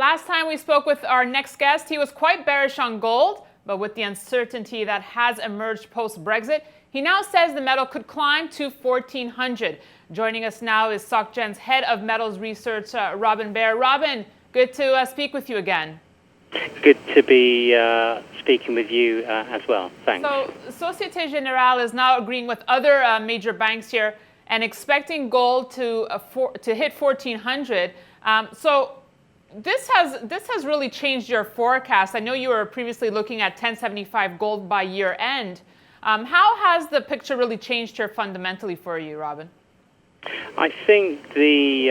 Last time we spoke with our next guest, he was quite bearish on gold, but with the uncertainty that has emerged post-Brexit, he now says the metal could climb to 1,400. Joining us now is Societe General's head of metals research, Robin Bhar. Robin, good to speak with you again. Good to be speaking with you as well. Thanks. So, Societe General is now agreeing with other major banks here and expecting gold to hit 1,400. So, this has really changed your forecast. I know you were previously looking at 1075 gold by year end. How has the picture really changed here fundamentally for you, Robin? I think the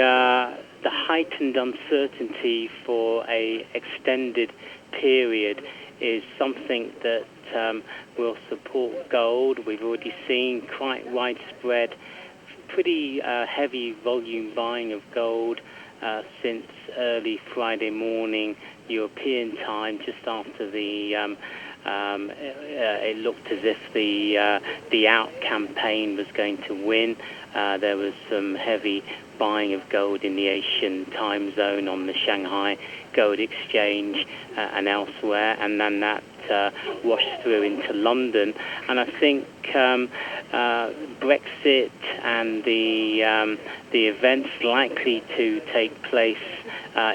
heightened uncertainty for a extended period is something that will support gold. We've already seen quite widespread, pretty heavy volume buying of gold since early Friday morning European time, just after the it looked as if the out campaign was going to win. There was some heavy buying of gold in the Asian time zone on the Shanghai Gold Exchange and elsewhere, and then that washed through into London. And I think Brexit and the events likely to take place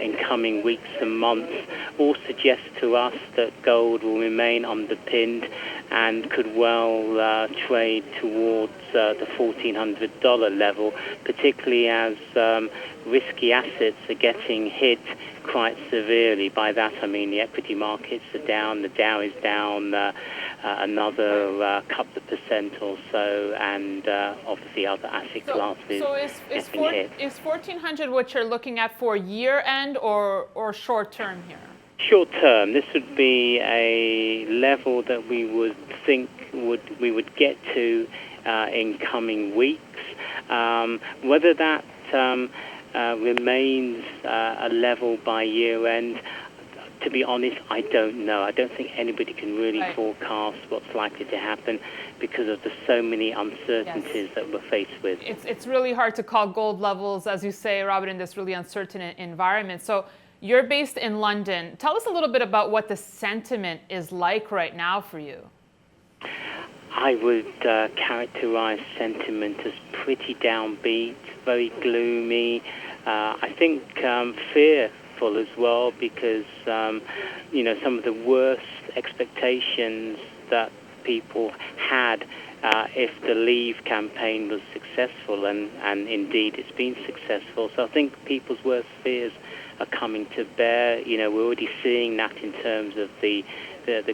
in coming weeks and months all suggest to us that gold will remain underpinned and could well trade towards the $1,400 level, particularly as risky assets are getting hit quite severely. By that I mean the equity markets are down, the Dow is down another couple of percent or so, and obviously other asset classes getting hit. Is 1,400 what you're looking at for year end or short term here? Short term, this would be a level that we would think we would get to in coming weeks. Whether that remains a level by year end, to be honest, I don't know. I don't think anybody can really forecast what's likely to happen because of the so many uncertainties that we're faced with. It's really hard to call gold levels, as you say, Robert, in this really uncertain environment. So you're based in London. Tell us a little bit about what the sentiment is like right now for you. I would characterize sentiment as pretty downbeat, very gloomy. I think fearful as well, because some of the worst expectations that people had if the Leave campaign was successful, and indeed it's been successful. So I think people's worst fears are coming to bear. We're already seeing that in terms of the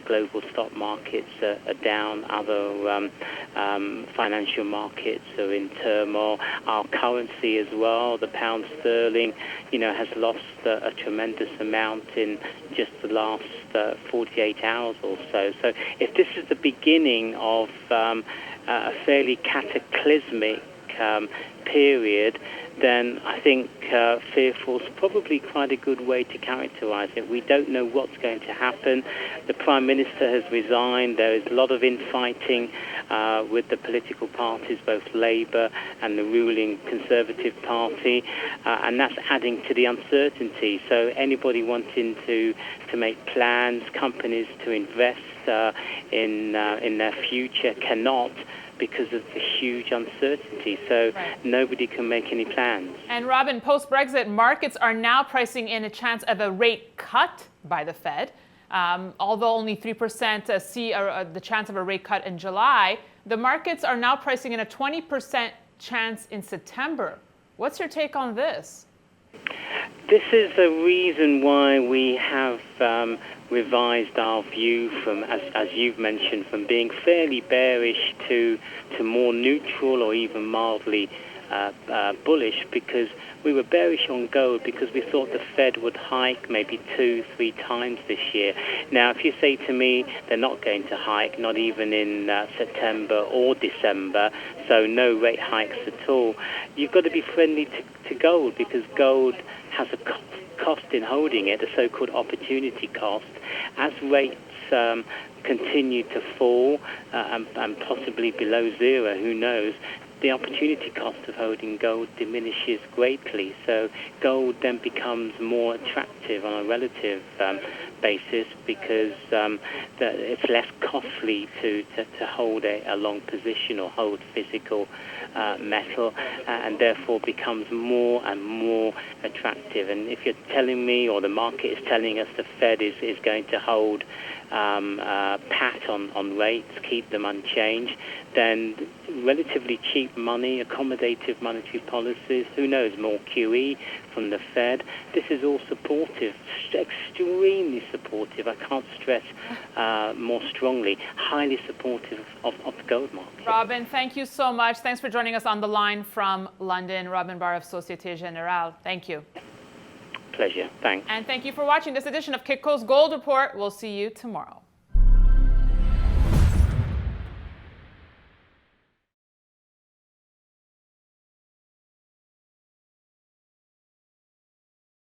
global stock markets are down, other financial markets are in turmoil. Our currency as well, the pound sterling, has lost a tremendous amount in just the last 48 hours or so. So if this is the beginning of a fairly cataclysmic period, then I think fearful is probably quite a good way to characterize it. We don't know what's going to happen. The Prime Minister has resigned. There is a lot of infighting with the political parties, both Labour and the ruling Conservative Party, and that's adding to the uncertainty. So anybody wanting to make plans, companies to invest in their future cannot, because of the huge uncertainty. So nobody can make any plans. And Robin, post-Brexit, markets are now pricing in a chance of a rate cut by the Fed. Although only 3% see the chance of a rate cut in July, the markets are now pricing in a 20% chance in September. What's your take on this? This is a reason why we have revised our view from, as you've mentioned, from being fairly bearish to more neutral or even mildly bullish, because we were bearish on gold because we thought the Fed would hike maybe 2-3 times this year. Now, if you say to me they're not going to hike, not even in September or December, so no rate hikes at all, you've got to be friendly to gold, because gold has a cost in holding it, a so-called opportunity cost. As rates continue to fall and possibly below zero, who knows, the opportunity cost of holding gold diminishes greatly. So gold then becomes more attractive on a relative basis because it's less costly to hold a long position or hold physical metal, and therefore becomes more and more attractive. And if you're telling me, or the market is telling us, the Fed is going to hold pat on rates, keep them unchanged, then relatively cheap money, accommodative monetary policies, who knows, more QE from the Fed. This is all supportive, extremely supportive. I can't stress more strongly, highly supportive of the gold market. Robin, thank you so much. Thanks for joining us on the line from London. Robin Bhar of Societe General. Thank you. Pleasure. Thanks. And thank you for watching this edition of Kitco's Gold Report. We'll see you tomorrow.